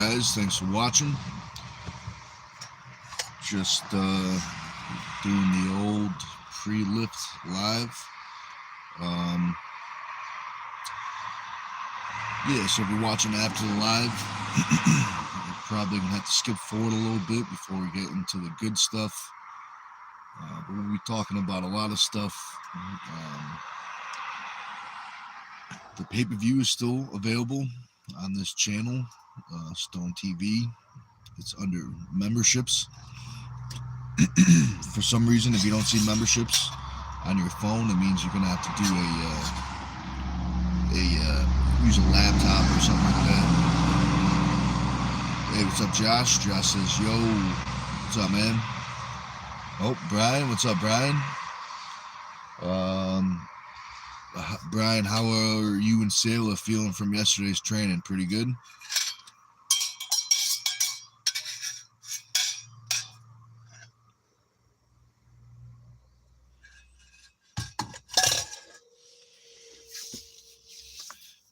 Guys, thanks for watching. Just doing the old pre-lift live. Um, yeah, so if you're watching after the live, you're probably gonna have to skip forward a little bit before we get into the good stuff. But we'll be talking about a lot of stuff. The pay-per-view is still available on this channel, Stone TV. It's under memberships. For some reason, if you don't see memberships on your phone, it means you're gonna have to do use a laptop or something like that. Hey, what's up, Josh? Josh says, "Yo, what's up, man?" Oh, Brian, what's up, Brian? Brian, how are you and Sailor feeling from yesterday's training? Pretty good.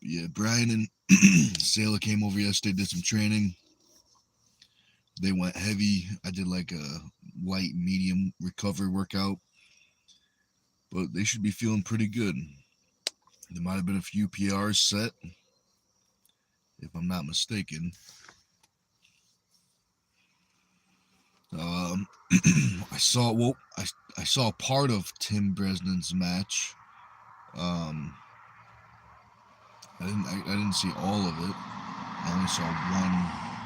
Yeah, Brian and Sailor came over yesterday, did some training. They went heavy. I did like a light, medium recovery workout, but they should be feeling pretty good. There might have been a few PRs set, if I'm not mistaken. I saw part of Tim Bresnan's match. I didn't see all of it. I only saw one.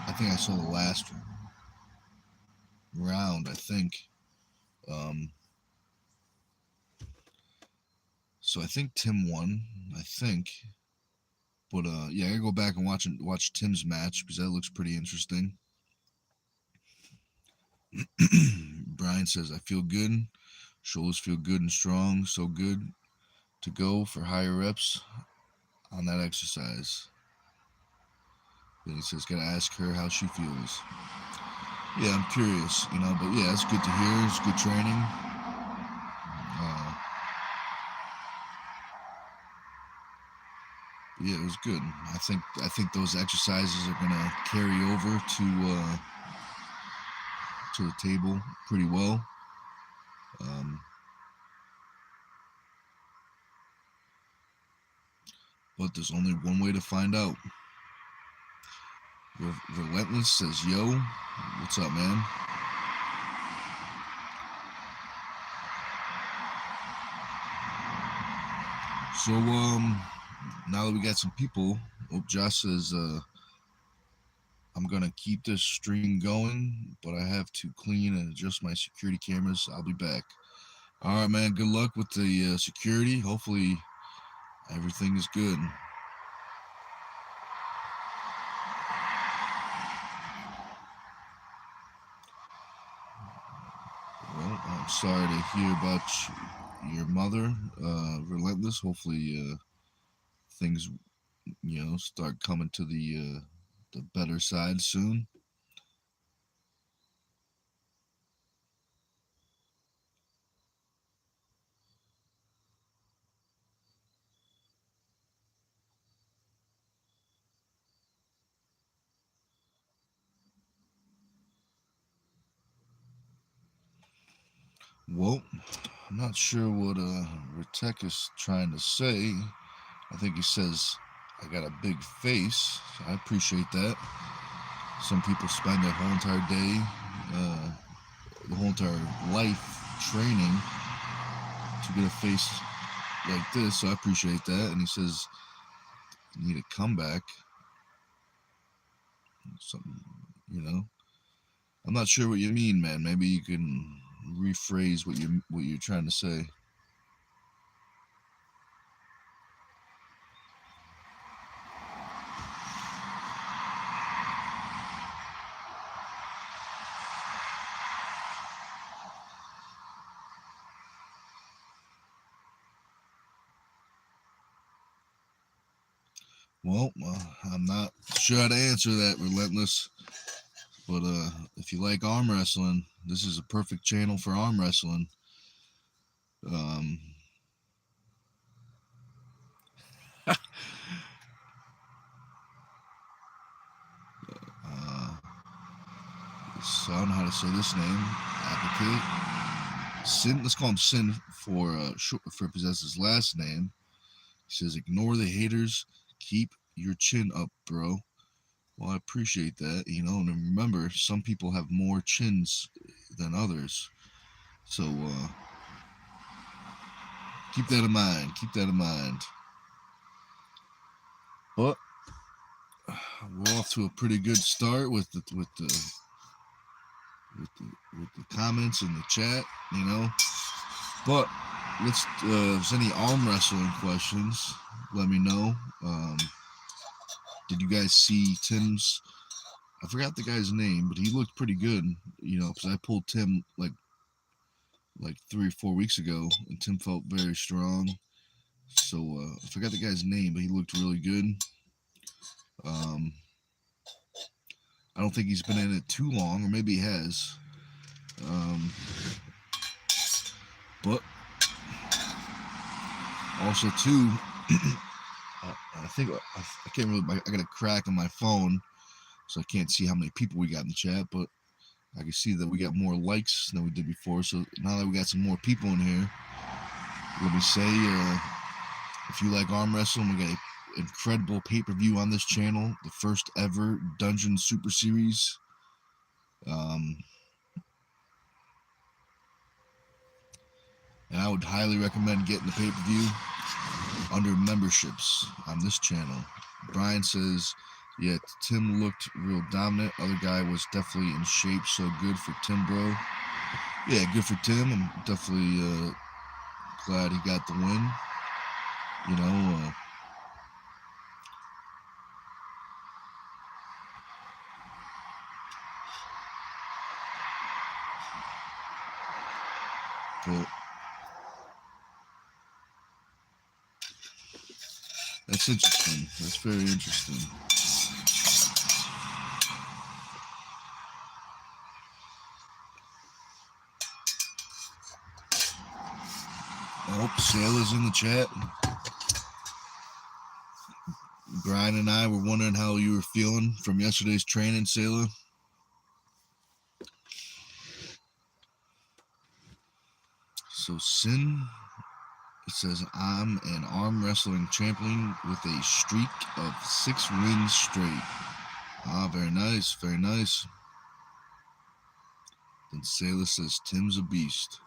I think I saw the last round. I think. Um, so I think Tim won. I think. But yeah, I gotta go back and watch Tim's match because that looks pretty interesting. Brian says, "I feel good. Shoulders feel good and strong. So good to go for higher reps on that exercise." Then he says, "Gotta ask her how she feels." Yeah, I'm curious, but yeah, it's good to hear. It's good training. Yeah, it was good. I think those exercises are gonna carry over to the table pretty well. But there's only one way to find out. Relentless says, "Yo, what's up, man?" So now that we got some people, Josh says, "I'm gonna keep this stream going, but I have to clean and adjust my security cameras. I'll be back." All right, man. Good luck with the security. Hopefully, everything is good. Well, I'm sorry to hear about your mother, Relentless. Hopefully, things start coming to the better side soon. Well, I'm not sure what Ritek is trying to say. I think he says, "I got a big face." I appreciate that. Some people spend their whole entire day, the whole entire life training to get a face like this, so I appreciate that. And he says, "You need a comeback." Something, you know. I'm not sure what you mean, man. Maybe you can rephrase what you're trying to say. Well, I'm not sure how to answer that, Relentless. But if you like arm wrestling, this is a perfect channel for arm wrestling. Um, So I don't know how to say this name. Advocate. Sin. Let's call him Sin for possess his last name. He says, "Ignore the haters. Keep your chin up, bro." Well, I appreciate that. And remember, some people have more chins than others. So keep that in mind. Keep that in mind. But we're off to a pretty good start with the comments in the chat. But let's. If there's any arm wrestling questions, let me know. Did you guys see Tim's? I forgot the guy's name, but he looked pretty good. Because I pulled Tim like 3 or 4 weeks ago, and Tim felt very strong. So I forgot the guy's name, but he looked really good. I don't think he's been in it too long, or maybe he has. But also too, I think I can't really. I got a crack on my phone, so I can't see how many people we got in the chat, but I can see that we got more likes than we did before. So now that we got some more people in here, let me say, if you like arm wrestling, we got an incredible pay-per-view on this channel, the first ever Dungeon Super Series. And I would highly recommend getting the pay-per-view under memberships on this channel. Brian says, yeah, Tim looked real dominant. Other guy was definitely in shape, so good for Tim, bro. Yeah, good for Tim. I'm definitely glad he got the win. But that's interesting. That's very interesting. Oh, Sailor's in the chat. Brian and I were wondering how you were feeling from yesterday's training, Sailor. So Sin, it says, I'm an arm wrestling champion with a streak of 6 wins straight. Ah, very nice, very nice. Then Sailor says, Tim's a beast.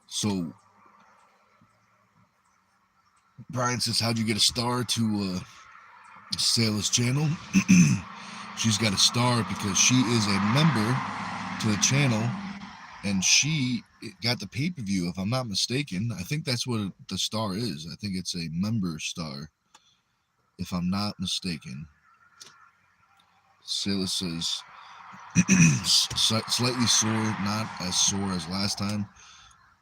So Brian says, how'd you get a star to Sailor's channel? She's got a star because she is a member to the channel, and she got the pay-per-view, if I'm not mistaken. I think that's what the star is. I think it's a member star, if I'm not mistaken. Sailor says, slightly sore, not as sore as last time.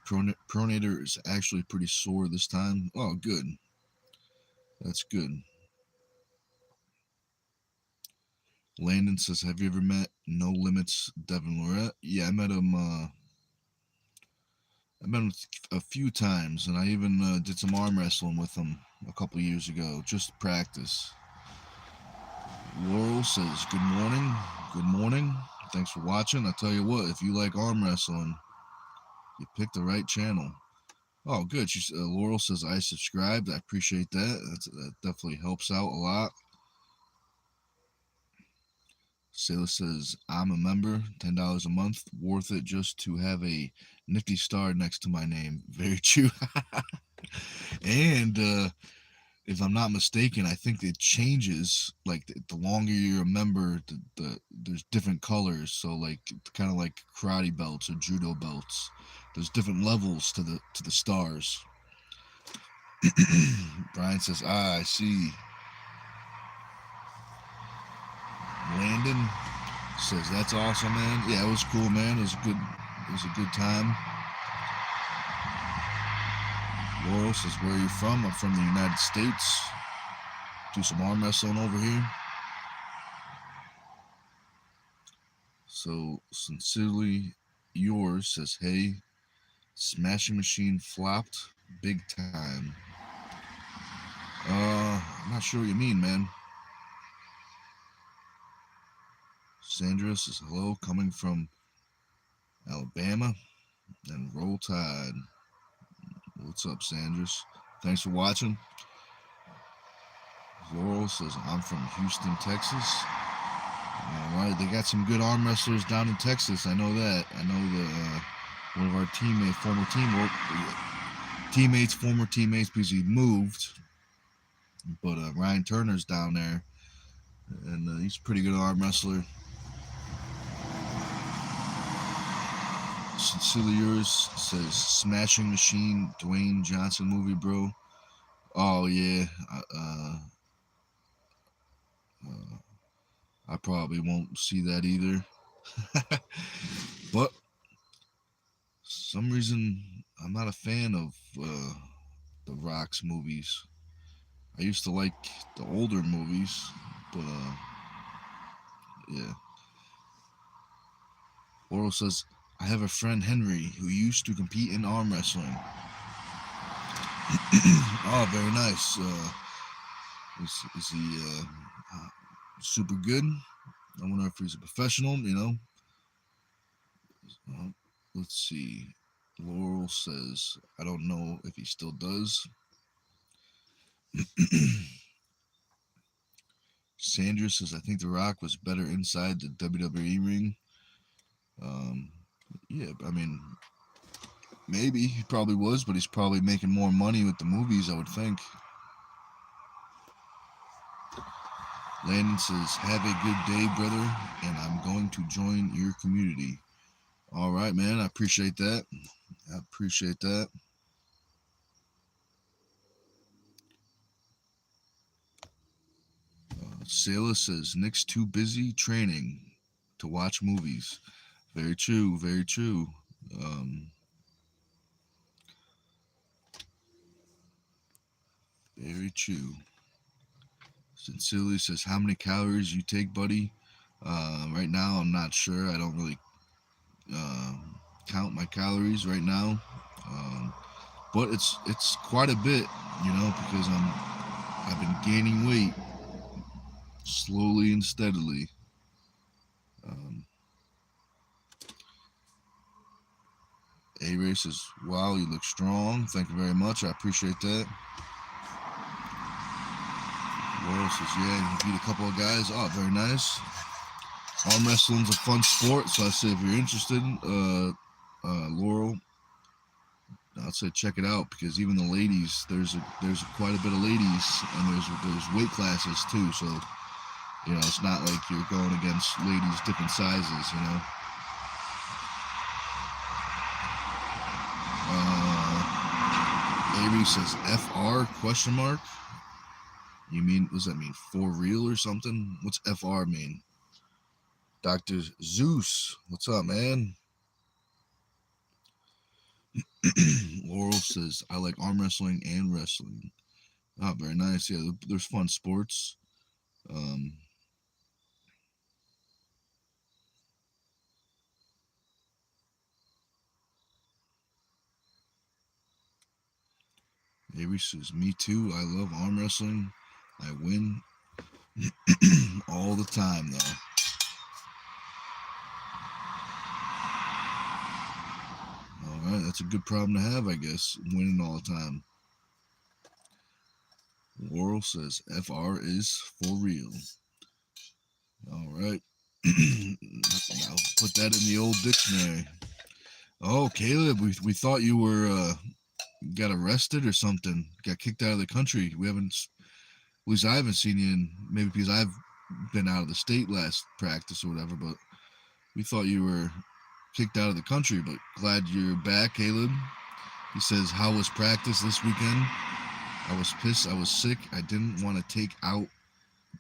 Pronator is actually pretty sore this time. Oh, good. That's good. Landon says, have you ever met No Limits Devin Lorette? Yeah, I met him a few times, and I even did some arm wrestling with him a couple years ago, just practice. Laurel says, good morning. Good morning. Thanks for watching. I tell you what, if you like arm wrestling, you picked the right channel. Oh, good. Laurel says, I subscribed. I appreciate that. That definitely helps out a lot. Sailor says, I'm a member, $10 a month, worth it just to have a nifty star next to my name. Very true. And if I'm not mistaken, I think it changes. Like the longer you're a member, there's different colors. So like kind of like karate belts or judo belts. There's different levels to the stars. Brian says, I see. Landon says, that's awesome, man. Yeah, it was cool, man. It was a good time. Laurel says, where are you from? I'm from the United States. Do some arm wrestling over here. So, sincerely yours says, hey, Smashing Machine flopped big time. I'm not sure what you mean, man. Sandra says, hello, coming from Alabama, and Roll Tide. What's up, Sandras? Thanks for watching. Laurel says, I'm from Houston, Texas. All right, they got some good arm wrestlers down in Texas. I know that. I know the one of our former teammates, because he moved. But Ryan Turner's down there, and he's a pretty good arm wrestler. Sincerely yours says, Smashing Machine, Dwayne Johnson movie, bro. Oh yeah, I probably won't see that either. But some reason I'm not a fan of the Rock's movies. I used to like the older movies, but yeah. Laurel says, I have a friend, Henry, who used to compete in arm wrestling. Oh, very nice. Is he super good? I wonder if he's a professional, you know. Let's see. Laurel says, I don't know if he still does. Sandra says, I think The Rock was better inside the WWE ring. Yeah, I mean, maybe he probably was, but he's probably making more money with the movies, I would think. Landon says, have a good day, brother, and I'm going to join your community. All right, man, I appreciate that. I appreciate that. Sayla says, Nick's too busy training to watch movies. Very true, very true. Very true. Sincerely says, how many calories you take, buddy? Right now, I'm not sure. I don't really count my calories right now, but it's quite a bit, because I've been gaining weight slowly and steadily. A-Ray says, wow, you look strong. Thank you very much. I appreciate that. Laurel says, yeah, he beat a couple of guys. Oh, very nice. Arm wrestling's a fun sport, so I say if you're interested, Laurel, I'd say check it out, because even the ladies, there's quite a bit of ladies, and there's weight classes too. So it's not like you're going against ladies different sizes. Avery says FR question mark. You mean, what does that mean? For real or something? What's FR mean? Dr. Zeus, what's up, man? Laurel says, I like arm wrestling and wrestling. Oh, very nice. Yeah, there's fun sports. Avery says, me too. I love arm wrestling. I win all the time, though. All right, that's a good problem to have, I guess, winning all the time. Laurel says, FR is for real. All right. I'll put that in the old dictionary. Oh, Caleb, we thought you were got arrested or something, got kicked out of the country. We haven't, at least I haven't seen you in, maybe because I've been out of the state last practice or whatever, but we thought you were kicked out of the country, but glad you're back, Caleb. He says, how was practice this weekend? I was pissed. I was sick. I didn't want to take out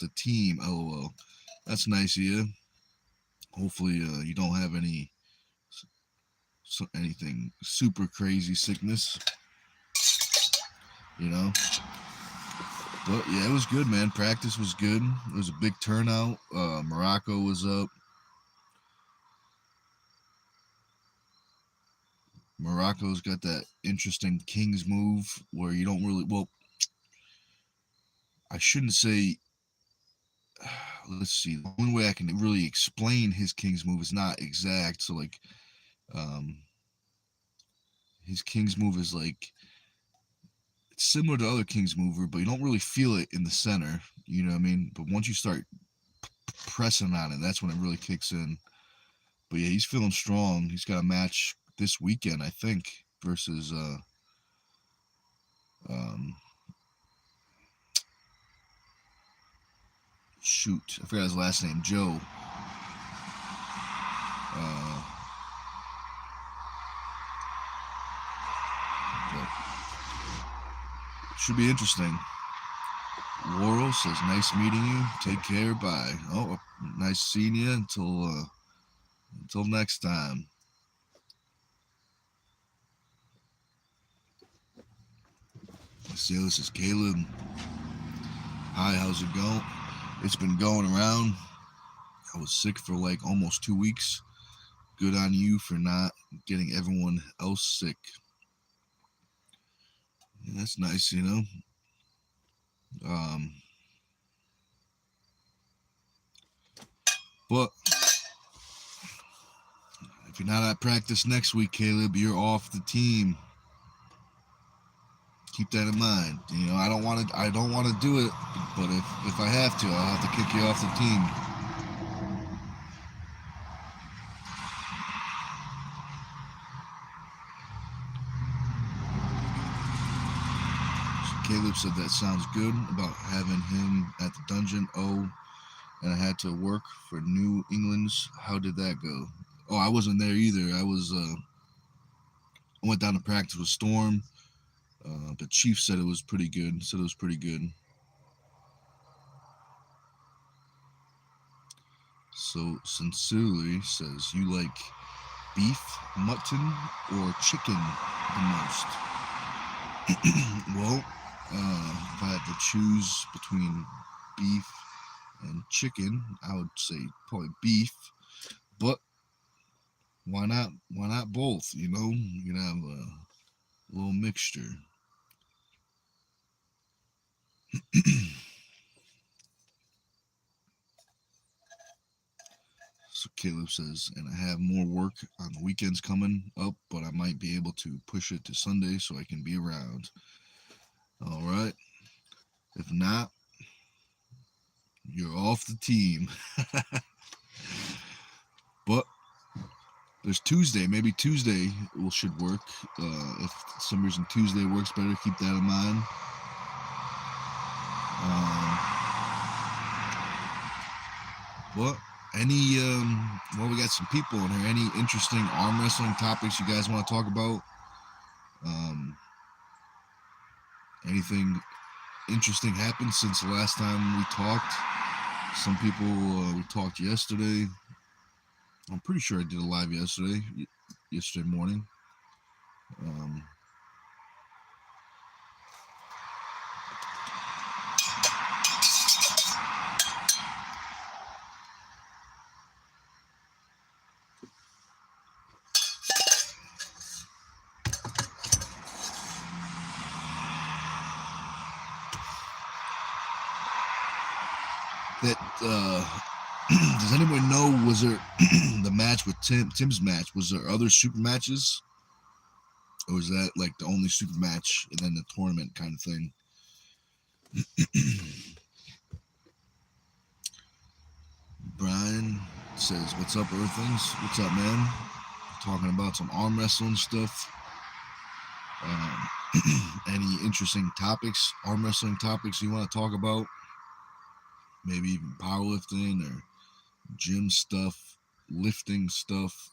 the team. LOL. That's nice of you. Hopefully you don't have anything super crazy sickness, But yeah, it was good, man. Practice was good. It was a big turnout. Morocco was up. Morocco's got that interesting king's move where you don't really. Well, I shouldn't say. Let's see. The only way I can really explain his king's move is not exact. So like, um, his king's move is like it's similar to other king's mover, but you don't really feel it in the center. You know what I mean? But once you start pressing on it, that's when it really kicks in. But yeah, he's feeling strong. He's got a match this weekend, I think, versus um, shoot, I forgot his last name, Joe. But should be interesting. Laurel says, "Nice meeting you. Take care. Bye." Oh, nice seeing you. Until next time. Let's see. This is Caleb. Hi, how's it going? It's been going around. I was sick for like almost 2 weeks. Good on you for not getting everyone else sick. Yeah, that's nice, you know. Um, but if you're not at practice next week, Caleb, you're off the team. Keep that in mind. You know, I don't want to do it, but if I have to, I'll have to kick you off the team. So Caleb said that sounds good about having him at the dungeon. Oh, and I had to work for New England's. How did that go? Oh, I wasn't there either. I went down to practice with Storm. The Chief said it was pretty good. So sincerely says, you like beef, mutton, or chicken the most? Well, if I had to choose between beef and chicken, I would say probably beef. But why not? Why not both? You know, you can have a little mixture. So Caleb says, and I have more work on the weekends coming up, but I might be able to push it to Sunday so I can be around. All right. If not, you're off the team. But there's Tuesday. Maybe Tuesday should work. If for some reason Tuesday works better, keep that in mind. What? Well, we got some people in here. Any interesting arm wrestling topics you guys want to talk about? Anything interesting happened since the last time we talked? Some people we talked yesterday. I'm pretty sure I did a live yesterday morning. That does anyone know? Was there the match with Tim's match? Was there other super matches, or was that like the only super match and then the tournament kind of thing? Brian says, "What's up, Earthlings? What's up, man? Talking about some arm wrestling stuff. Any interesting topics, arm wrestling topics you want to talk about? Maybe even powerlifting or gym stuff, lifting stuff."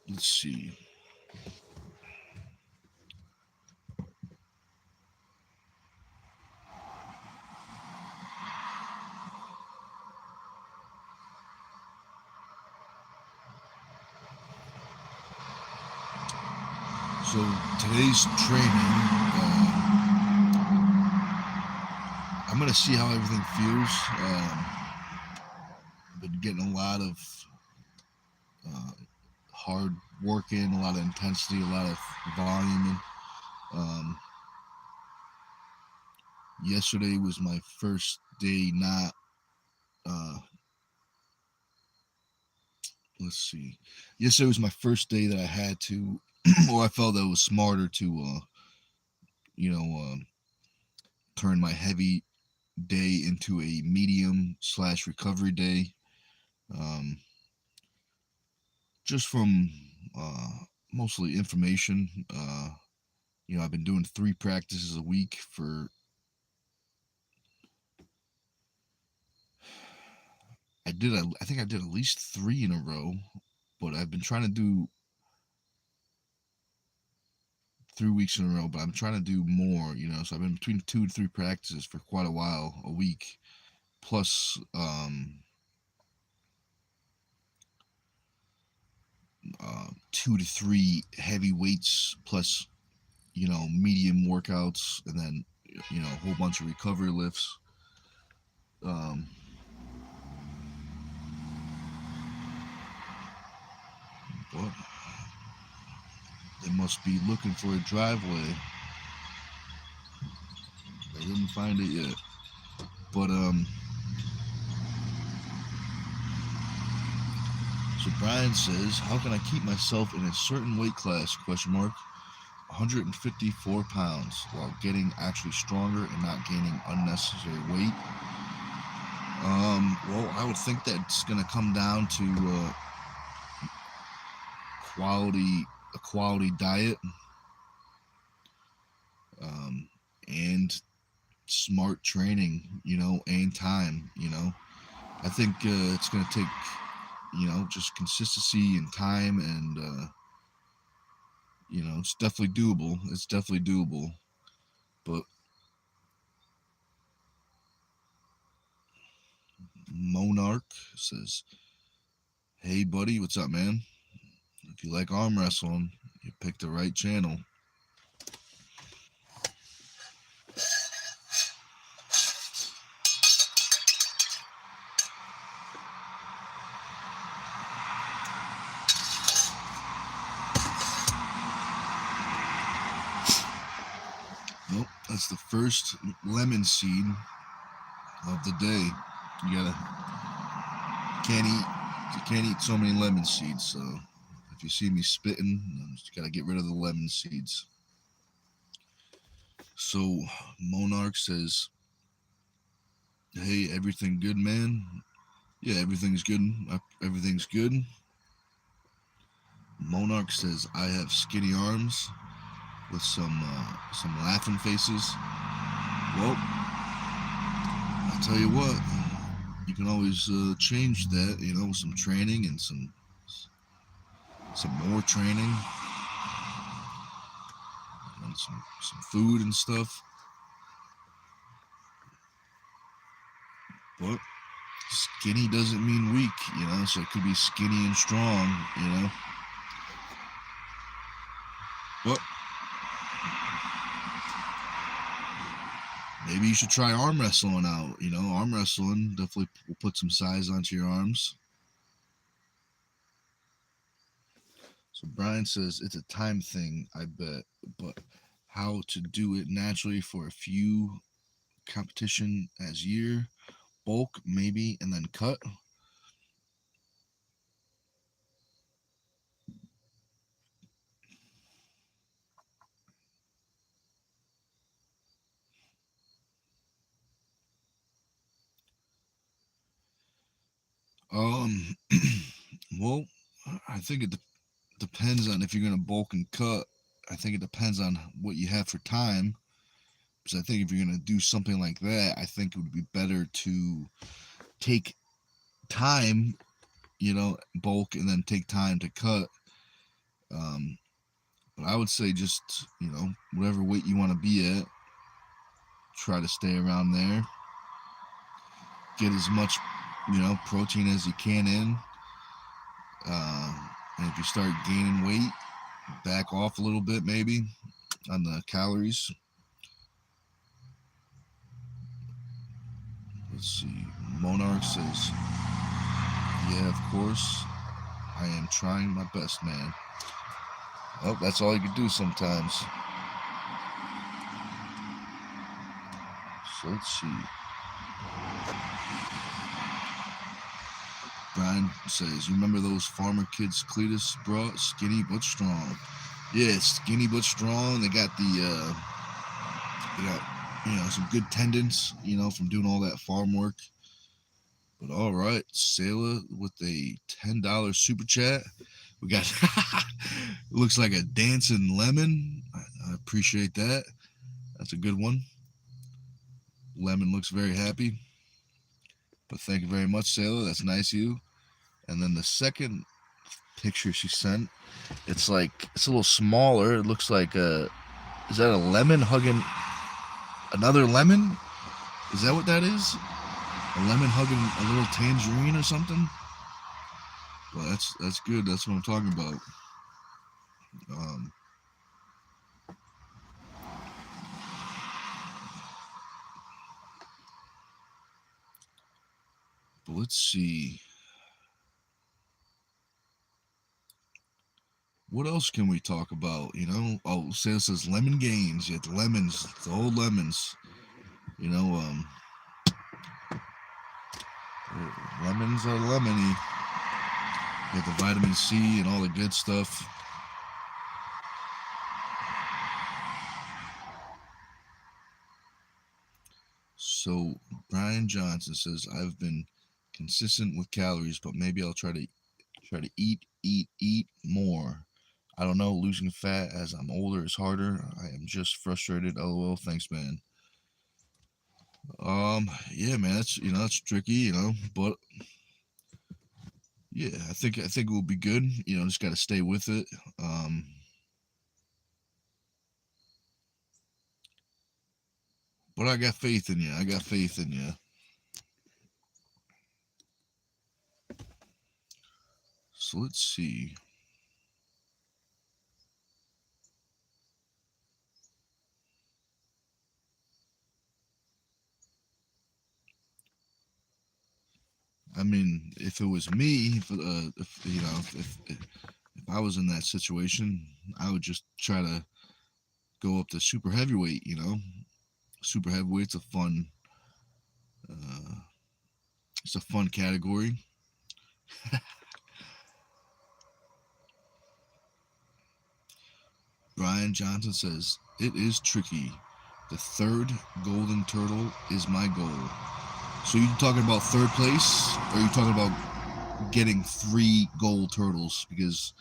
Let's see. So today's training, I'm gonna see how everything feels. I've been getting a lot of uh, hard work in, a lot of intensity, a lot of volume. Um, Yesterday was my first day not. Uh, let's see. Yesterday was my first day that I had to, or I felt that it was smarter to, you know, turn my heavy day into a medium slash recovery day. Um, just from mostly information. I've been doing 3 practices a week for. I think I did at least 3 in a row, but I've been trying to do 3 weeks in a row. But I'm trying to do more. So I've been between 2 to 3 practices for quite a while a week, plus 2 to 3 heavy weights, plus medium workouts, and then a whole bunch of recovery lifts. Um, but they must be looking for a driveway. I didn't find it yet. But so Brian says, how can I keep myself in a certain weight class? Question mark. 154 pounds while getting actually stronger and not gaining unnecessary weight. Well, I would think that's gonna come down to a quality diet, and smart training, and time. I think it's gonna take just consistency and time, and it's definitely doable. It's definitely doable. But Monarch says, hey buddy, what's up, man? If you like arm wrestling, you picked the right channel. Nope, that's the first lemon seed of the day. You can't eat so many lemon seeds. So if you see me spitting, you just gotta get rid of the lemon seeds. So Monarch says, hey, everything good, man? Yeah, everything's good. Everything's good. Monarch says, I have skinny arms with some laughing faces. Well, I'll tell you what, you can always change that, with some training and some more training and some food and stuff. But skinny doesn't mean weak, so it could be skinny and strong, But maybe you should try arm wrestling out. Arm wrestling definitely will put some size onto your arms. So Brian says it's a time thing, I bet, but how to do it naturally for a few competition as year, bulk maybe, and then cut. Um, well, I think it depends on if you're gonna bulk and cut. I think it depends on what you have for time. Because I think if you're gonna do something like that, I think it would be better to take time, bulk, and then take time to cut. But I would say just whatever weight you want to be at, try to stay around there. Get as much protein as you can in. And if you start gaining weight, back off a little bit maybe on the calories. Let's see. Monarch says, yeah, of course. I am trying my best, man. Oh, that's all you can do sometimes. So let's see. Brian says, you remember those farmer kids Cletus brought? Skinny but strong. Yeah, skinny but strong. They got some good tendons, from doing all that farm work. But all right, Sailor with a $10 super chat. We got looks like a dancing lemon. I appreciate that. That's a good one. Lemon looks very happy. But thank you very much, Sailor. That's nice of you. And then the second picture she sent, it's a little smaller. It looks like is that a lemon hugging another lemon? Is that what that is? A lemon hugging a little tangerine or something? Well, that's good. That's what I'm talking about. Um, but let's see. What else can we talk about? Oh, Sales says lemon gains. Yeah, the lemons, the old lemons. You know, um, Lemons are lemony. You get the vitamin C and all the good stuff. So Brian Johnson says, I've been consistent with calories, but maybe I'll try to eat more. I don't know, losing fat as I'm older is harder. I am just frustrated. LOL. Thanks, man. Yeah, man, that's tricky, but yeah, I think it will be good. Just got to stay with it. But I got faith in you. I got faith in you. So let's see. I mean, if it was me, if I was in that situation, I would just try to go up to super heavyweight. Super heavyweight's uh, it's a fun category. Brian Johnson says it is tricky. The third golden turtle is my goal. So you talking about third place, or are you talking about getting 3 gold turtles? Because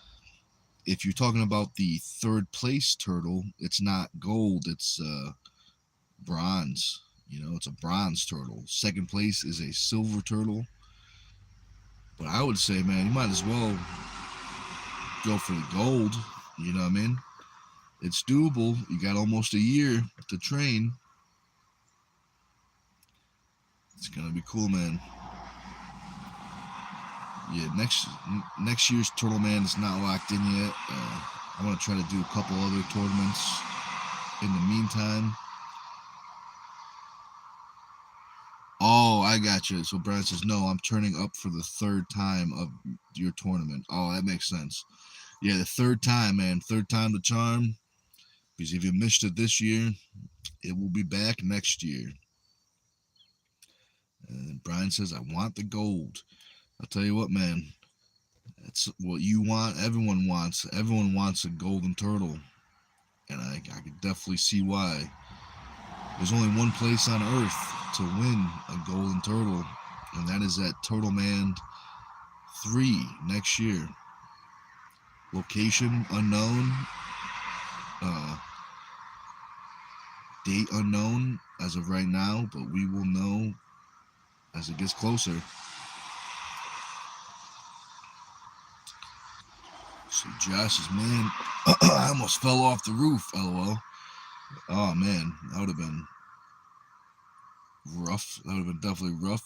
if you're talking about the third place turtle, it's not gold, it's bronze. It's a bronze turtle. Second place is a silver turtle. But I would say, man, you might as well go for the gold. You know what I mean? It's doable. You got almost a year to train. It's gonna be cool, man. Yeah, next year's Turtle Man is not locked in yet. I'm gonna try to do a couple other tournaments in the meantime. Oh, I got you. So Brian says, no, I'm turning up for the third time of your tournament. Oh, that makes sense. Yeah, the third time, man. Third time the charm. Because if you missed it this year, it will be back next year. And Brian says, I want the gold. I'll tell you what, man. That's what you want. Everyone wants. Everyone wants a golden turtle. And I can definitely see why. There's only one place on Earth to win a golden turtle, and that is at Turtle Man 3 next year. Location unknown, uh, date unknown as of right now, but we will know as it gets closer. So Josh is, man, I almost fell off the roof, LOL. Oh man, that would have been rough. That would have been definitely rough.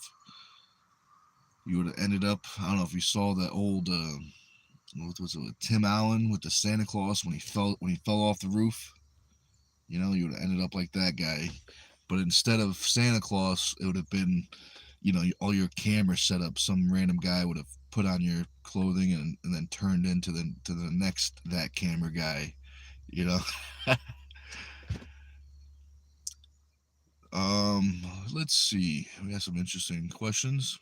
You would have ended up, I don't know if you saw that old what was it, with Tim Allen with the Santa Claus when he fell off the roof. You know, you would have ended up like that guy. But instead of Santa Claus, it would have been, you know, all your camera set up. Some random guy would have put on your clothing and then turned into the next that camera guy. You know. um, let's see. We have some interesting questions.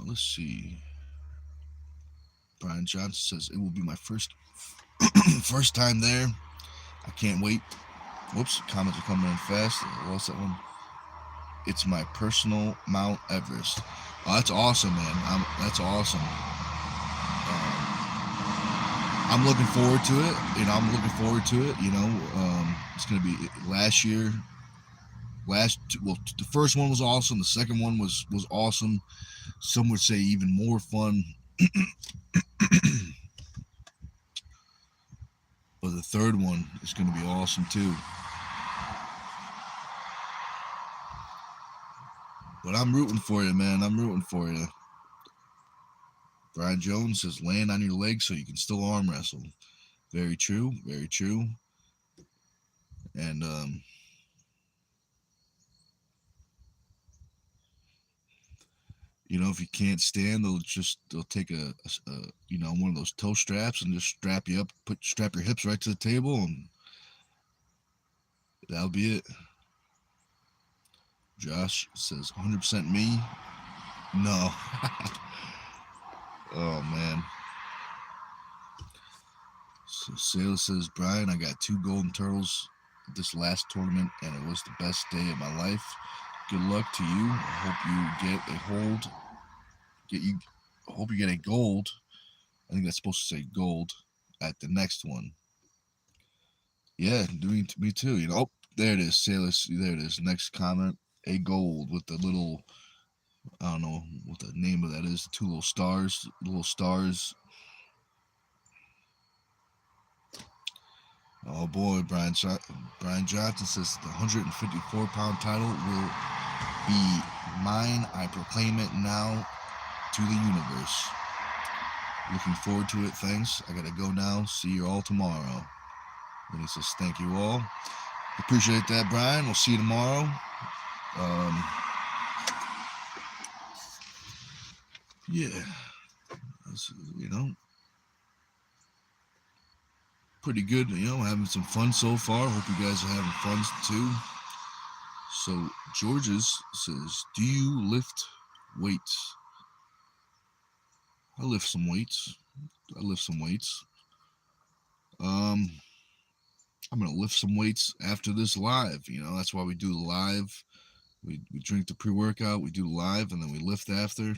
Let's see. Brian Johnson says it will be my first first time there. I can't wait. Whoops, comments are coming in fast. I lost that one. It's my personal Mount Everest. Oh, that's awesome, man. That's awesome. I'm looking forward to it. You know, I'm looking forward to it. You know, it's gonna be last year. The first one was awesome. The second one was awesome. Some would say even more fun. But the third one is going to be awesome too. But I'm rooting for you, man. I'm rooting for you. Brian Jones says, land on your legs so you can still arm wrestle. Very true. Very true. And you know, if you can't stand, they'll take a you know, one of those toe straps and just strap you up, strap your hips right to the table, and that'll be it. Josh says 100% me. No. Oh man. So Sailor says, Brian, I got 2 golden turtles this last tournament, and it was the best day of my life. Good luck to you. I hope you get a hold. I hope you get a gold. I think that's supposed to say gold at the next one. Yeah, doing to me too. You know, oh, there it is, Sailor. There it is. Next comment, a gold with the little. I don't know what the name of that is. 2 little stars. Little stars. Oh boy, Brian Johnson says the 154-pound title will be mine. I proclaim it now to the universe. Looking forward to it. Thanks. I gotta go now. See you all tomorrow. And he says, thank you all. Appreciate that, Brian. We'll see you tomorrow. Yeah. You know, pretty good. You know, having some fun so far. Hope you guys are having fun too. So Georges says, do you lift weights? I lift some weights. I'm gonna lift some weights after this live. You know, that's why we do the live. We drink the pre-workout, we do the live, and then we lift after.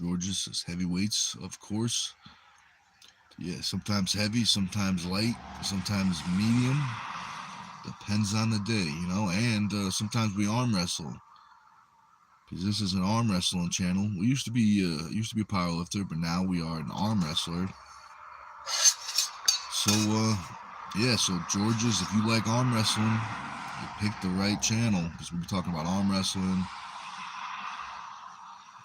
Georgia says heavy weights, of course. Yeah, sometimes heavy, sometimes light, sometimes medium. Depends on the day, you know. And sometimes we arm wrestle, because this is an arm wrestling channel. We used to be a power lifter, but now we are an arm wrestler. So yeah, so Georges, if you like arm wrestling, you picked the right channel, because we'll be talking about arm wrestling.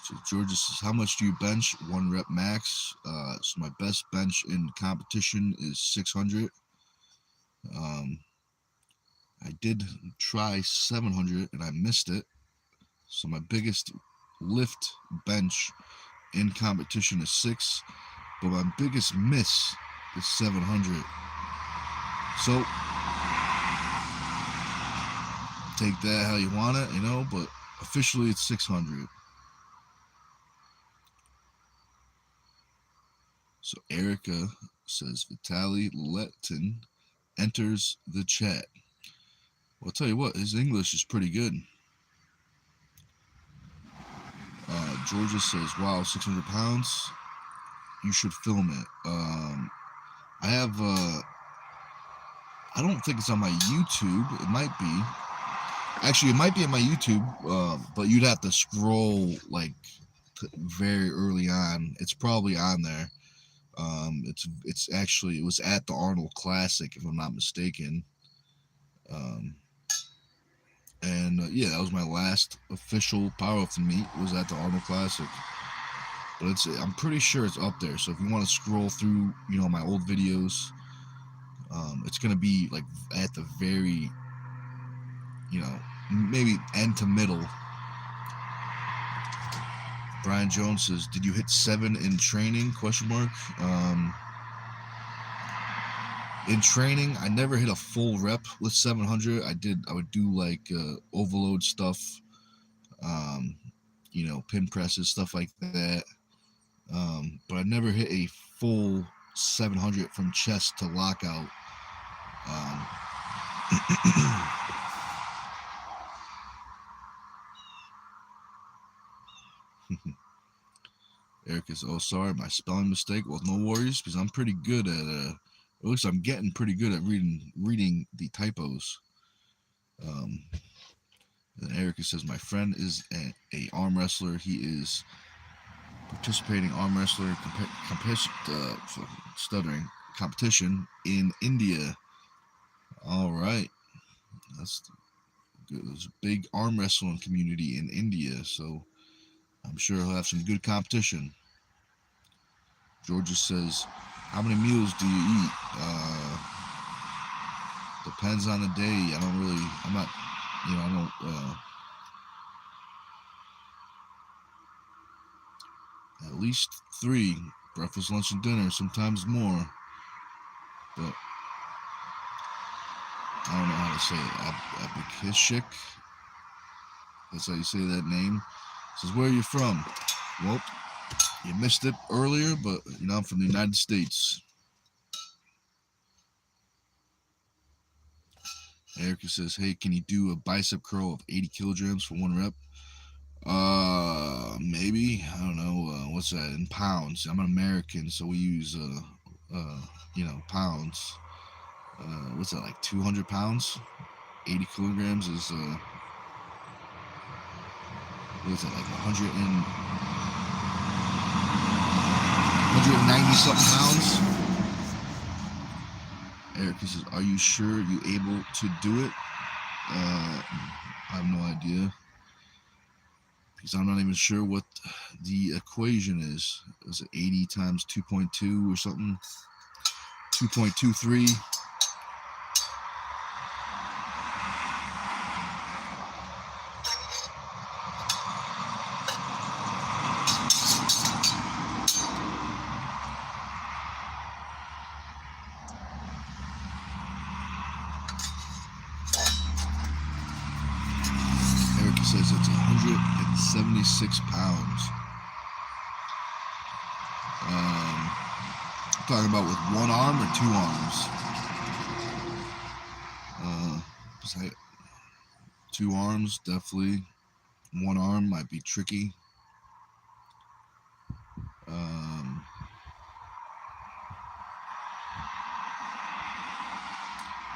So Georges says, how much do you bench? 1 rep max. So my best bench in competition is 600. I did try 700 and I missed it. So my biggest lift bench in competition is 6, but my biggest miss is 700. So take that how you want it, you know, but officially it's 600. So Erica says Vitaly Letin enters the chat. Well, I'll tell you what, his English is pretty good. Georgia says, wow, 600 pounds. You should film it. I have, I don't think it's on my YouTube. It might be. Actually, it might be on my YouTube, but you'd have to scroll like very early on. It's probably on there. It's actually, it was at the Arnold Classic, if I'm not mistaken. yeah, that was my last official powerlifting meet. Was at the Arnold Classic. But I'm pretty sure it's up there. So if you want to scroll through, my old videos, it's gonna be like at the very, maybe end to middle. Brian Jones says, "Did you hit 7 in training?" Question mark. In training, I never hit a full rep with 700. I would do like overload stuff, pin presses, stuff like that. But I never hit a full 700 from chest to lockout. Eric is, "Oh, sorry, my spelling mistake." Well, no worries, because I'm pretty good at, at least I'm getting pretty good at reading the typos. Then Erica says, "My friend is a arm wrestler. He is participating arm wrestler stuttering competition in India." All right, that's good. There's a big arm wrestling community in India, so I'm sure he'll have some good competition. Georgia says, "How many meals do you eat?" Depends on the day. I'm not, I don't, at least 3, breakfast, lunch, and dinner, sometimes more. But I don't know how to say it. Abhishek, that's how you say that name. Says, "Where are you from?" Well, you missed it earlier, but I'm from the United States. Erica says, "Hey, can you do a bicep curl of 80 kilograms for 1 rep?" Maybe. I don't know. What's that in pounds? I'm an American, so we use pounds. What's that, like 200 pounds? 80 kilograms is what's it, like 190 something pounds? Erica says, "Are you sure you able to do it?" I have no idea, because I'm not even sure what the equation is. Is it 80 times 2.2 or something? 2.23. Erica says it's 176 pounds. Talking about with 1 arm or 2 arms? 2 arms, definitely. 1 arm might be tricky.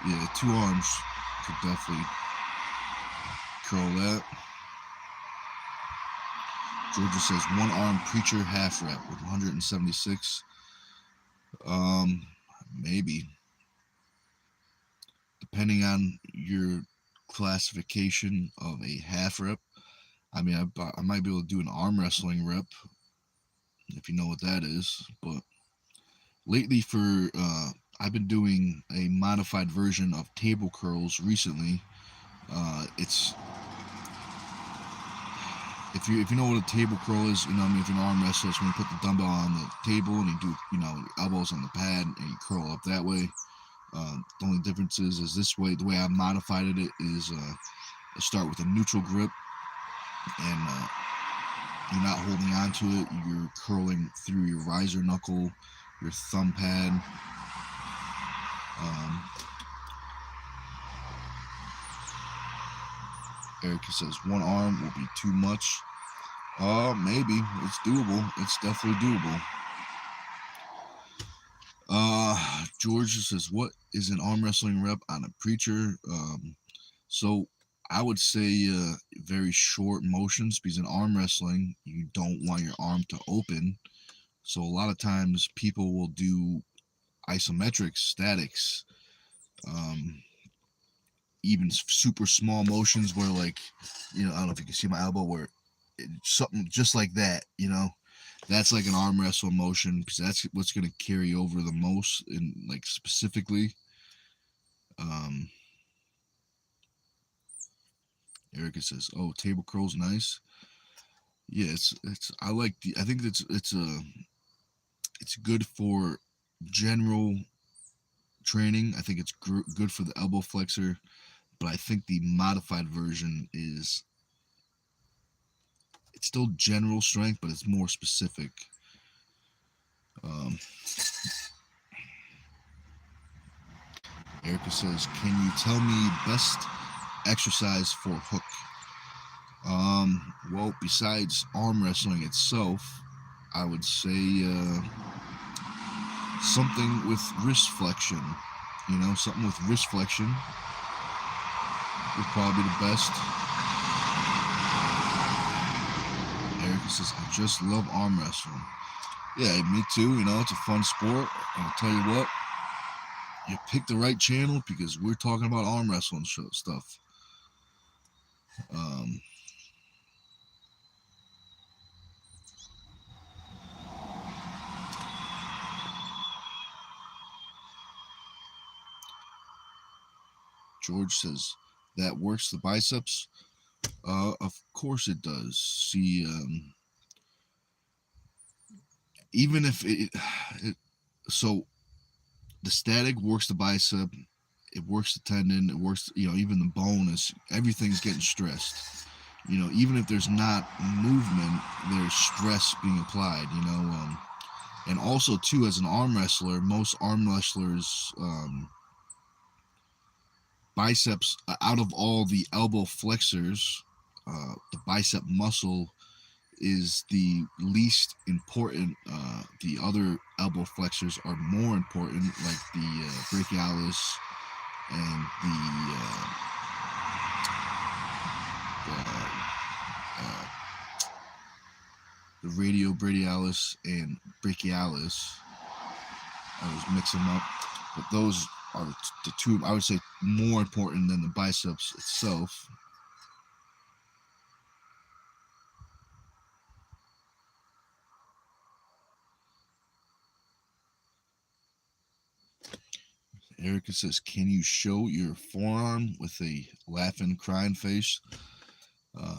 Yeah, 2 arms could definitely curl that. Georgia says 1 arm preacher half rep with 176. Maybe. Depending on your classification of a half rep. I mean, I might be able to do an arm wrestling rep, if you know what that is. But lately, I've been doing a modified version of table curls recently. It's if you know what a table curl is, if you're an arm wrestler, it's when you put the dumbbell on the table and you do your elbows on the pad and you curl up that way. The only difference is this way. The way I've modified it is start with a neutral grip, and you're not holding on to it. You're curling through your riser knuckle, your thumb pad. Erica says 1 arm will be too much. Maybe. It's doable. It's definitely doable. George says, "What is an arm wrestling rep on a preacher?" So I would say very short motions, because in arm wrestling, you don't want your arm to open. So a lot of times people will do isometric statics. even super small motions where, like, I don't know if you can see my elbow, where something just like that, that's like an arm wrestle motion, because that's what's going to carry over the most, and like specifically. Erica says, "Oh, table curls, nice." Yeah, it's. I like the. I think it's good for general training. I think it's good for the elbow flexor, but I think the modified version is, it's still general strength, but it's more specific. Erica says, "Can you tell me best exercise for hook?" Well, besides arm wrestling itself, I would say something with wrist flexion. Something with wrist flexion would probably be the best. Erica says, "I just love arm wrestling." Yeah, me too. It's a fun sport. And I'll tell you what, you picked the right channel, because we're talking about arm wrestling stuff. George says, "That works the biceps." Of course it does. See, even if so the static works the bicep, it works the tendon, it works, even the bone everything's getting stressed. Even if there's not movement, there's stress being applied. And also too, as an arm wrestler, most arm wrestlers, biceps, out of all the elbow flexors, the bicep muscle is the least important. The other elbow flexors are more important, like the brachialis and the radiobrachialis and brachialis. I was mixing them up, but those are the two, I would say, more important than the biceps itself. Erica says, "Can you show your forearm with a laughing, crying face?"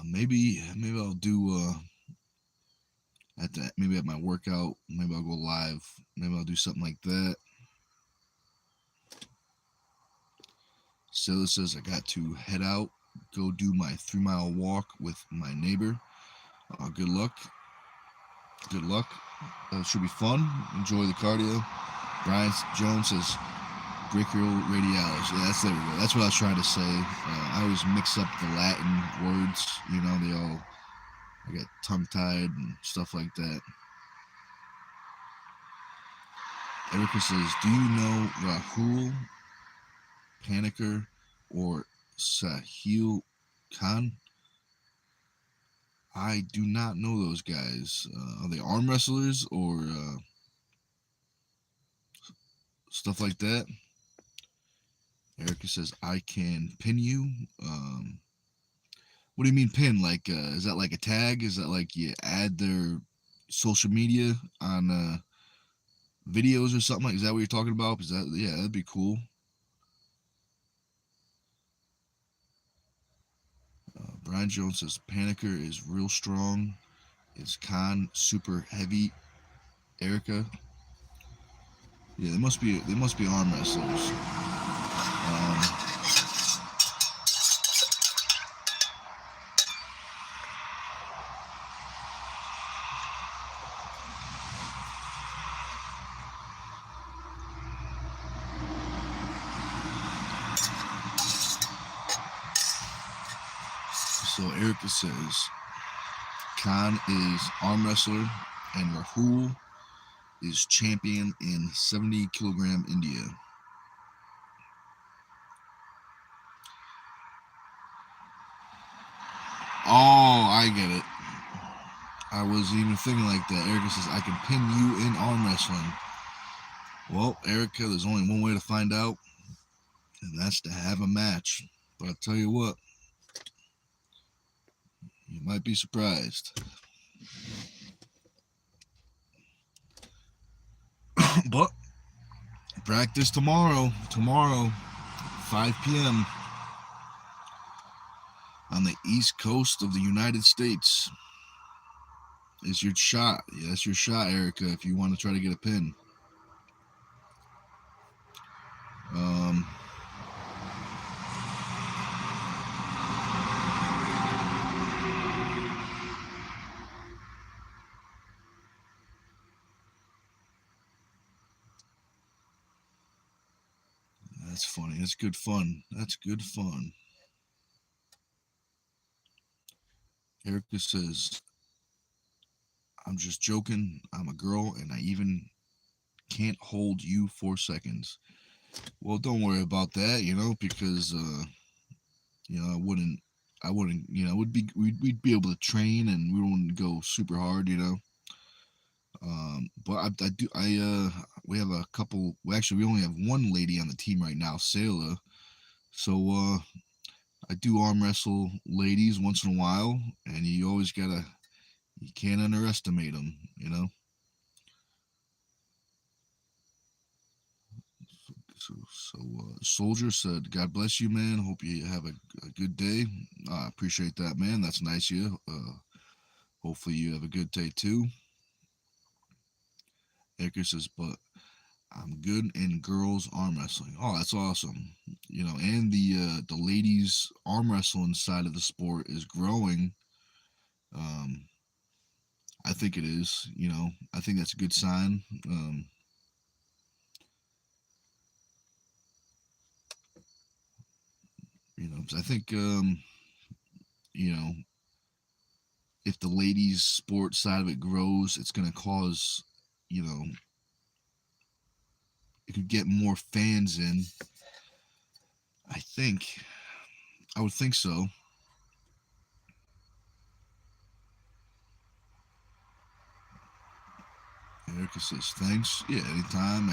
Maybe I'll do maybe at my workout. Maybe I'll go live. Maybe I'll do something like that. Scylla says, "I got to head out, go do my 3-mile walk with my neighbor. Good luck. Good luck. Should be fun. Enjoy the cardio." Brian Jones says, brachioradialis. Yeah, there we go. That's what I was trying to say. I always mix up the Latin words. I get tongue-tied and stuff like that. Erica says, "Do you know Rahul Paniker or Sahil Khan?" I do not know those guys. Are they arm wrestlers or stuff like that? Erica says, "I can pin you." What do you mean pin? Like, is that like a tag? Is that like you add their social media on videos or something? Like, is that what you're talking about? Yeah, that'd be cool. Brian Jones says, "Paniker is real strong. Is Khan super heavy?" Erica, yeah, they must be arm wrestlers. So Erica says, Khan is arm wrestler and Rahul is champion in 70 kilogram India. Oh, I get it. I wasn't even thinking like that. Erica says, "I can pin you in arm wrestling." Well, Erica, there's only one way to find out, and that's to have a match. But I'll tell you what, you might be surprised. But practice tomorrow, 5 p.m. on the East Coast of the United States. Is your shot. Yeah, that's your shot, Erica, if you want to try to get a pin. That's funny. That's good fun. That's good fun. Erica says, I'm just joking. I'm a girl and I even can't hold you 4 seconds. Well, don't worry about that, because I wouldn't, we'd be able to train and we wouldn't go super hard. But we have a couple. Well, actually, we only have one lady on the team right now, Sayla. So I do arm wrestle ladies once in a while, and you can't underestimate them. So Soldier said, "God bless you, man. Hope you have a good day. I appreciate that, man. That's nice of you. Hopefully you have a good day too." Edgar says, "But I'm good in girls arm wrestling." Oh, that's awesome. And the ladies arm wrestling side of the sport is growing. Um, I think it is. I think that's a good sign. 'Cause I think you know, if the ladies sport side of it grows, it's going to cause, it could get more fans in. I think. I would think so. Erica says, thanks. Yeah, anytime.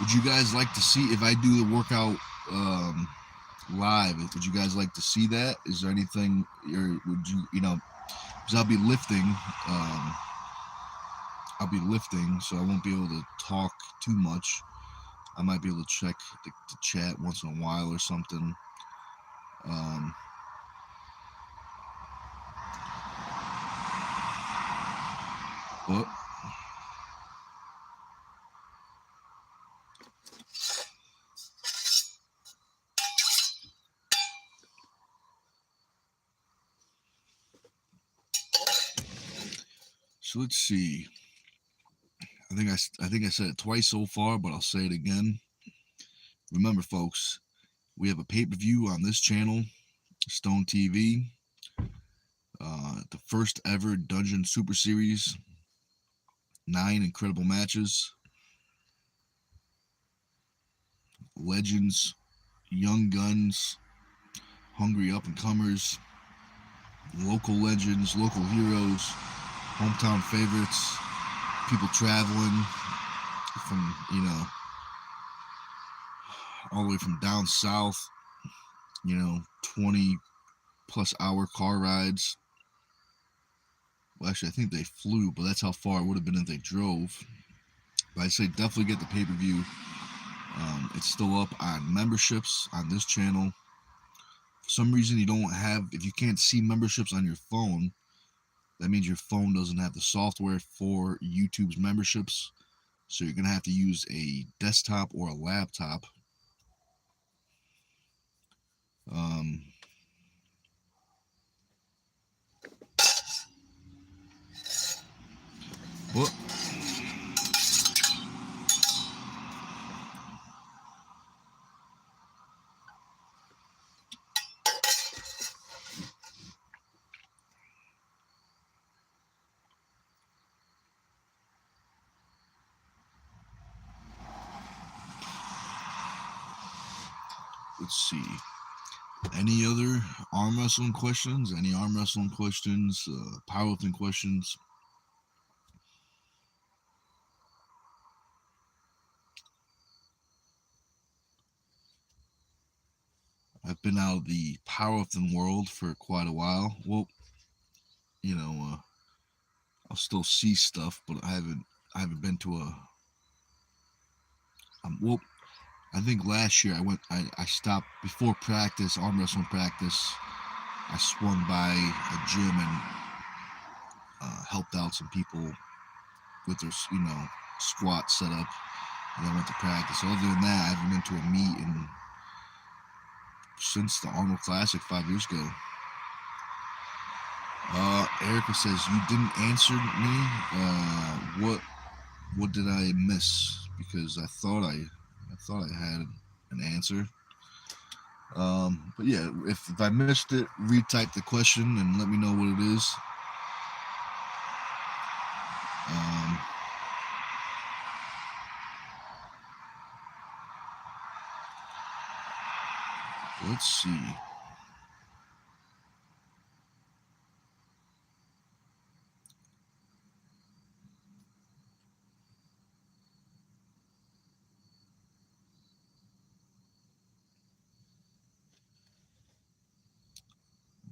Would you guys like to see if I do the workout live? Would you guys like to see that? Is there anything, or would you, because I'll be lifting. So I won't be able to talk too much. I might be able to check the chat once in a while or something. But so let's see. I think I said it twice so far, but I'll say it again. Remember, folks, we have a pay-per-view on this channel, Stone TV. The first ever Dungeon Super Series. 9 incredible matches. Legends, young guns, hungry up-and-comers, local legends, local heroes, hometown favorites, people traveling from, all the way from down south, 20 plus hour car rides. Well, actually, I think they flew, but that's how far it would have been if they drove. But I'd say definitely get the pay-per-view. It's still up on memberships on this channel. For some reason, if you can't see memberships on your phone, that means your phone doesn't have the software for YouTube's memberships. So you're going to have to use a desktop or a laptop. But let's see. Any other arm wrestling questions? Powerlifting questions? I've been out of the powerlifting world for quite a while. Well, you know, I'll still see stuff, but I haven't been to a. Well, I think last year I stopped before practice, arm wrestling practice. I swung by a gym and helped out some people with their, squat setup, and I went to practice. So other than that, I haven't been to a meet since the Arnold Classic 5 years ago. Erica says you didn't answer me. What did I miss? Because I thought I had an answer. But yeah, if I missed it, retype the question and let me know what it is. Um, let's see.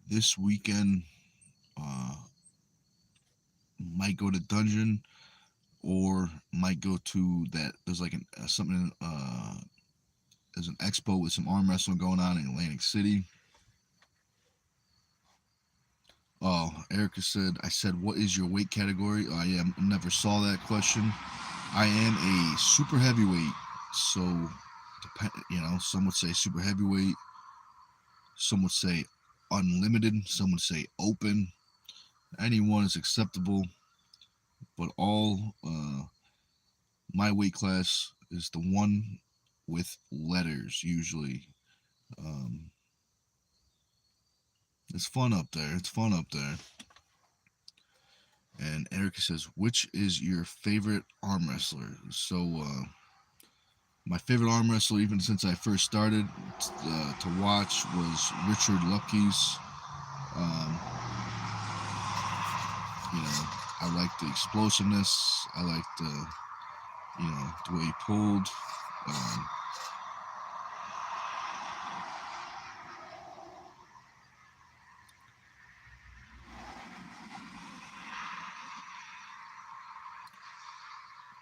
This weekend, might go to Dungeon or might go to that. There's like something. There's an expo with some arm wrestling going on in Atlantic City. Oh, Erica said, I said, what is your weight category? I never saw that question. I am a super heavyweight. So, some would say super heavyweight. Some would say unlimited. Some would say open. Anyone is acceptable. But my weight class is the one with letters usually. Um, it's fun up there. And Erica says, which is your favorite arm wrestler? So, my favorite arm wrestler, even since I first started to watch, was Richard Lupke's. Um, I like the explosiveness. I like the way he pulled.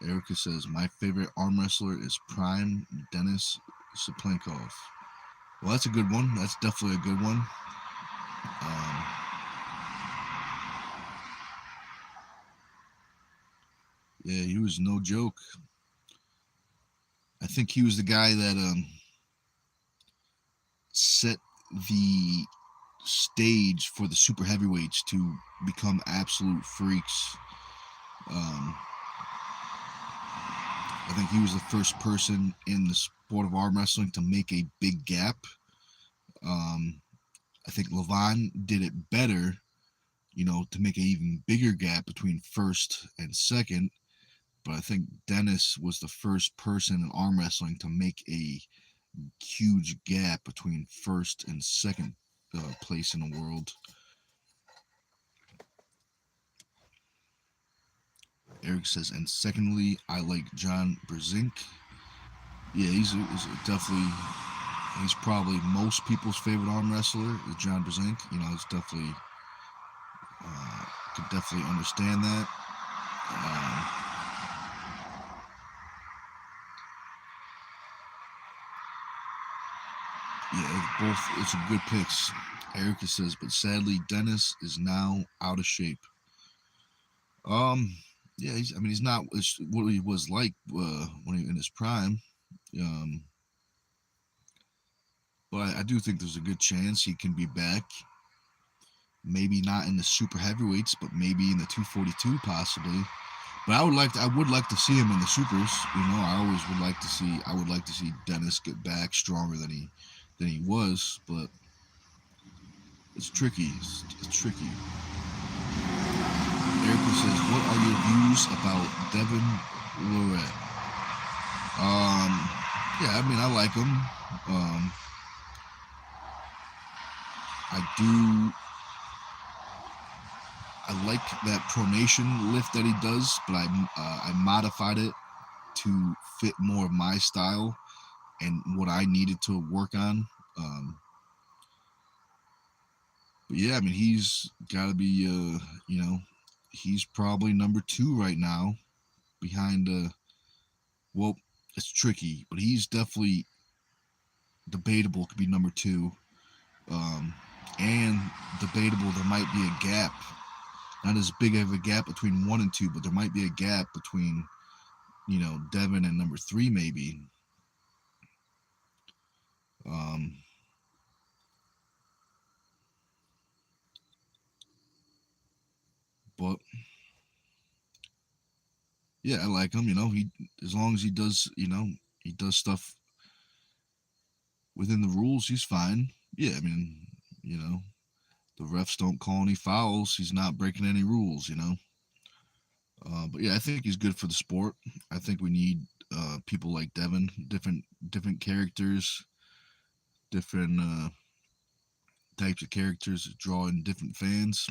Erica says, my favorite arm wrestler is Prime Dennis Saplankov. Well, that's a good one. That's definitely a good one. Yeah, he was no joke. I think he was the guy that set the stage for the super heavyweights to become absolute freaks. I think he was the first person in the sport of arm wrestling to make a big gap. I think Levon did it better, to make an even bigger gap between first and second. But I think Dennis was the first person in arm wrestling to make a huge gap between first and second place in the world. Eric says, and secondly, I like John Brzenk. Yeah, he's definitely, he's probably most people's favorite arm wrestler is John Brzenk. It's definitely, could definitely understand that. It's a good picks. Erica says, but sadly, Dennis is now out of shape. Yeah, he's not what he was like when he in his prime. But I do think there's a good chance he can be back. Maybe not in the super heavyweights, but maybe in the 242 possibly. But I would like to see him in the supers. I would like to see Dennis get back stronger than he was. But it's tricky. It's tricky. Erica says, what are your views about Devin Lorette? Yeah, I like him. I like that pronation lift that he does, but I modified it to fit more of my style and what I needed to work on. But yeah, I mean, he's got to be, he's probably number 2 right now behind, well, it's tricky, but he's definitely debatable, could be number 2. Um, and debatable, there might be a gap. Not as big of a gap between 1 and 2, but there might be a gap between, Devin and number 3, maybe. Um, but yeah, I like him. He as long as he does, he does stuff within the rules, he's fine. Yeah, I mean, you know, the refs don't call any fouls. He's not breaking any rules. But yeah, I think he's good for the sport. I think we need people like Devin, different characters, different types of characters that draw in different fans.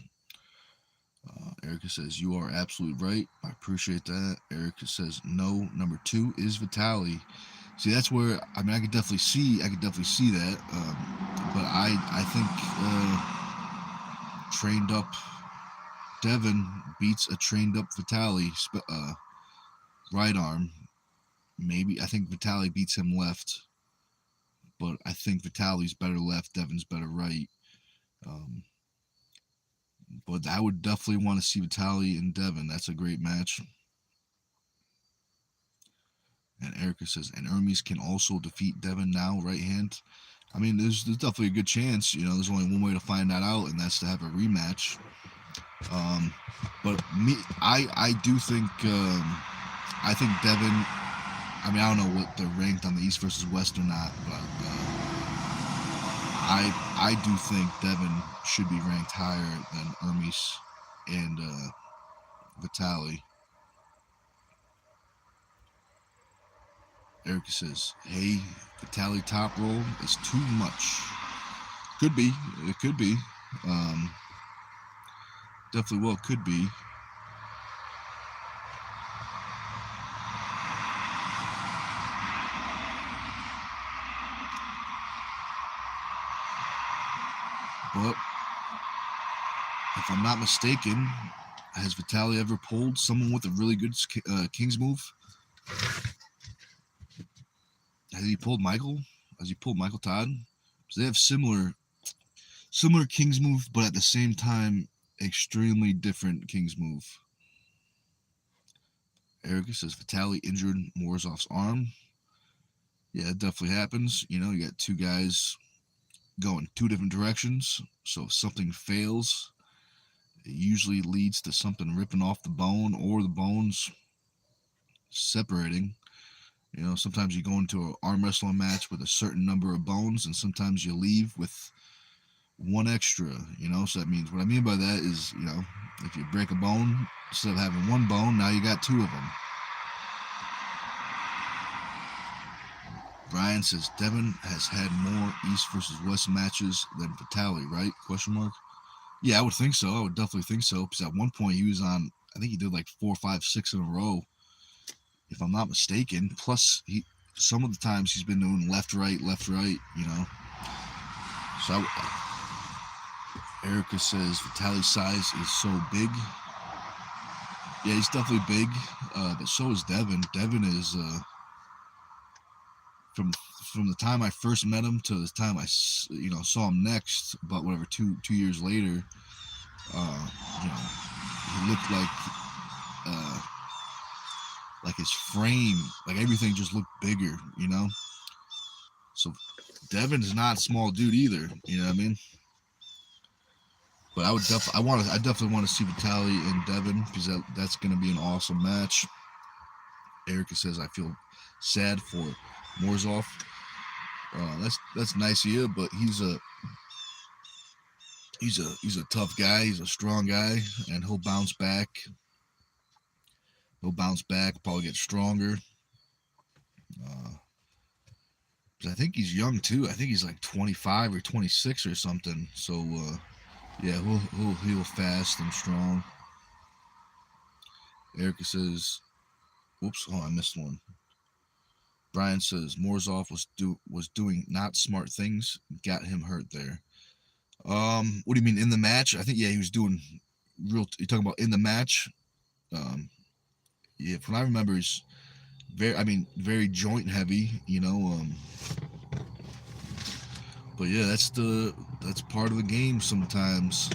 Erica says, you are absolutely right. I appreciate that. Erica says, no, number 2 is Vitaly. See, that's where, I mean, I could definitely see that. But I think trained up Devin beats a trained up Vitaly right arm. Maybe I think Vitaly beats him left, but I think Vitaly's better left, Devin's better right. Um, but I would definitely want to see Vitaly and Devin. That's a great match. And Erica says, and Hermes can also defeat Devin now, right hand. I mean, there's definitely a good chance. There's only one way to find that out, and that's to have a rematch. But I do think, I think Devin. I mean, I don't know what they're ranked on the East versus West or not, but I do think Devin should be ranked higher than Hermes and Vitaly. Erica says, hey, Vitaly top roll is too much. Could be. It could be. Um, Definitely well could be. But if I'm not mistaken, has Vitaly ever pulled someone with a really good King's move? Has he pulled Michael? Has he pulled Michael Todd? Because they have similar King's move, but at the same time, extremely different King's move. Erica says Vitaly injured Morozov's arm. Yeah, it definitely happens. You got two guys going 2 different directions. So if something fails, it usually leads to something ripping off the bone or the bones separating. Sometimes you go into an arm wrestling match with a certain number of bones, and sometimes you leave with one extra. So that means, what I mean by that is, if you break a bone, instead of having one bone, now you got 2 of them. Brian says Devin has had more East versus West matches than Vitaly, right? Question mark. Yeah, I would think so. I would definitely think so. Because at one point he was on, I think he did like 4, 5, 6 in a row, if I'm not mistaken. Plus, some of the times he's been doing left, right. So Erica says Vitaly's size is so big. Yeah, he's definitely big, but so is Devin. Devin is from the time I first met him to the time I saw him next, about whatever 2 years later. He looked like his frame, like everything just looked bigger. So Devin's not a small dude either. You know what I mean? But I definitely want to see Vitaly and Devin, because that's going to be an awesome match. Erica says, I feel sad for Morozov. That's nice of you, but he's a tough guy. He's a strong guy, and he'll bounce back. Probably get stronger. I think he's young too. I think he's like 25 or 26 or something. So yeah, he'll heal fast and strong. Erica says, "Whoops! Oh, I missed one." Brian says Morozov was doing not smart things, got him hurt there. What do you mean in the match? I think he was doing real. You're talking about in the match. Yeah, from what I remember, he's very joint heavy. But yeah, that's part of the game sometimes.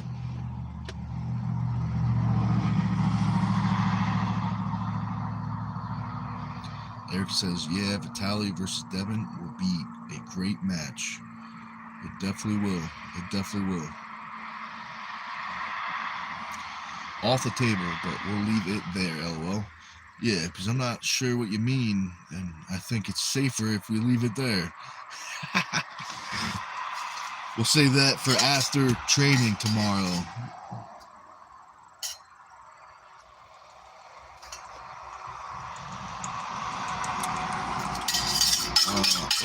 Eric says, yeah, Vitaly versus Devin will be a great match. It definitely will. It definitely will. Off the table, but we'll leave it there, LOL. Yeah, because I'm not sure what you mean, and I think it's safer if we leave it there. We'll save that for after training tomorrow.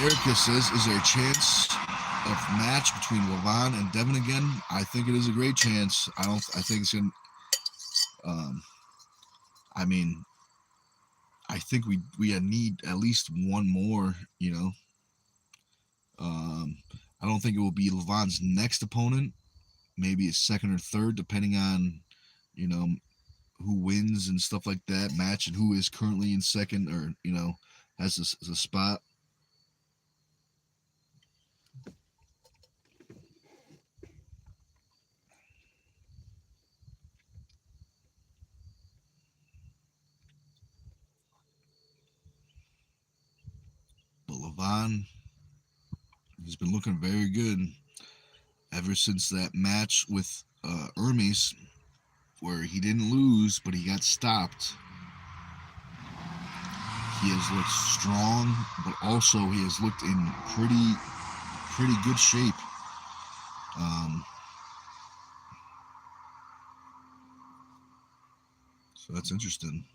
Erica says, is there a chance of match between Levon and Devin again? I think it is a great chance. I think it's gonna. I mean, I think we need at least one more. I don't think it will be Levon's next opponent. Maybe his second or third, depending on you know who wins and stuff like that match and who is currently in second or has a spot. But Levon has been looking very good ever since that match with Hermes, where he didn't lose, but he got stopped. He has looked strong, but also he has looked in pretty good shape. So that's interesting.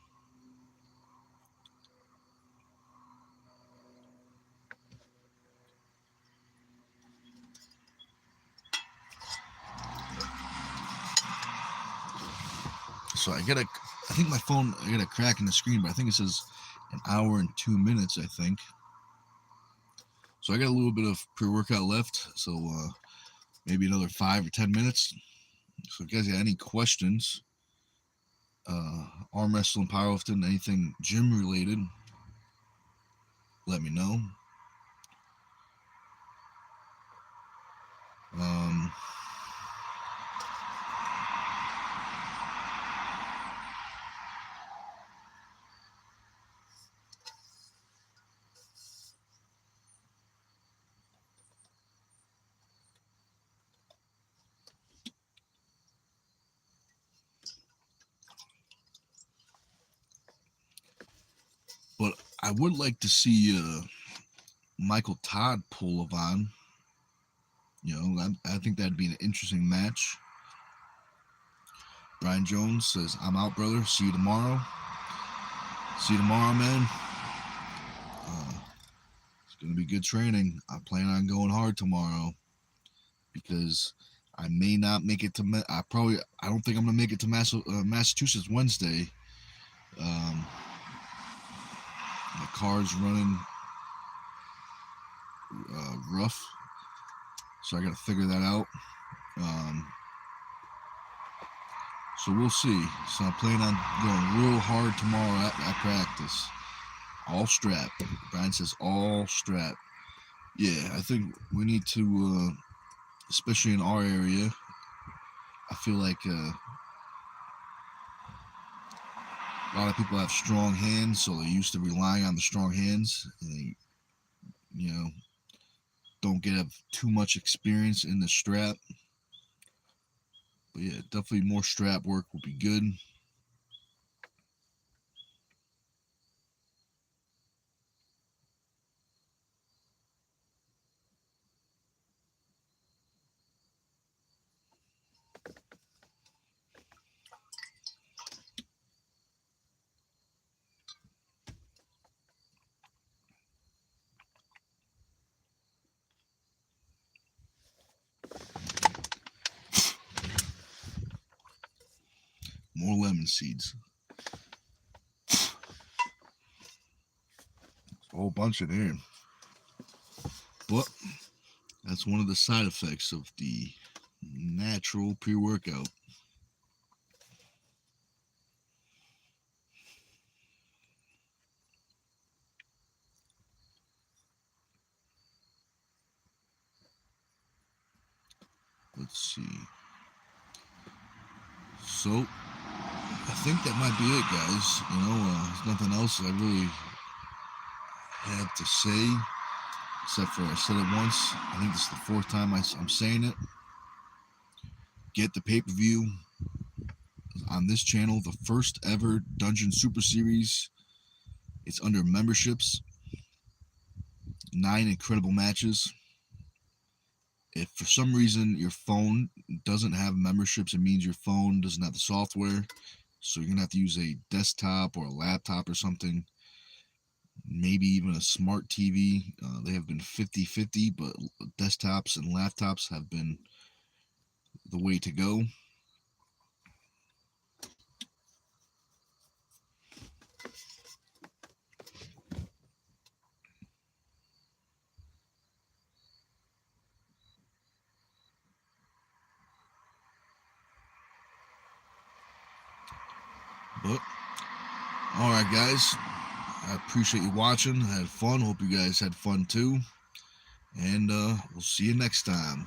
So I think my phone, I got a crack in the screen, but I think it says an hour and 2 minutes, I think. So I got a little bit of pre-workout left, so maybe another 5 or 10 minutes. So if you guys got any questions, arm wrestling, powerlifting, anything gym related, let me know. But I would like to see Michael Todd pull Levon. I think that'd be an interesting match. Brian Jones says, I'm out, brother. See you tomorrow. See you tomorrow, man. It's going to be good training. I plan on going hard tomorrow because I may not make it to. I don't think I'm going to make it to Massachusetts Wednesday. My car's running rough, so I got to figure that out. So we'll see. So I plan on going real hard tomorrow at practice. All strap. Brian says all strap. Yeah, I think we need to, especially in our area, I feel like a lot of people have strong hands, so they're used to relying on the strong hands. And they, don't get too much experience in the strap. But yeah, definitely more strap work would be good. More lemon seeds. A whole bunch in here. But that's one of the side effects of the natural pre-workout. Let's see. So, I think that might be it, guys. There's nothing else I really have to say, except for I said it once. I think this is the fourth time I'm saying it. Get the pay-per-view on this channel, the first ever Dungeon Super Series. It's under memberships. 9 incredible matches. If for some reason your phone doesn't have memberships, it means your phone doesn't have the software. So you're going to have to use a desktop or a laptop or something. Maybe even a smart TV. They have been 50-50, but desktops and laptops have been the way to go. But, alright guys, I appreciate you watching. I had fun. Hope you guys had fun too. And we'll see you next time.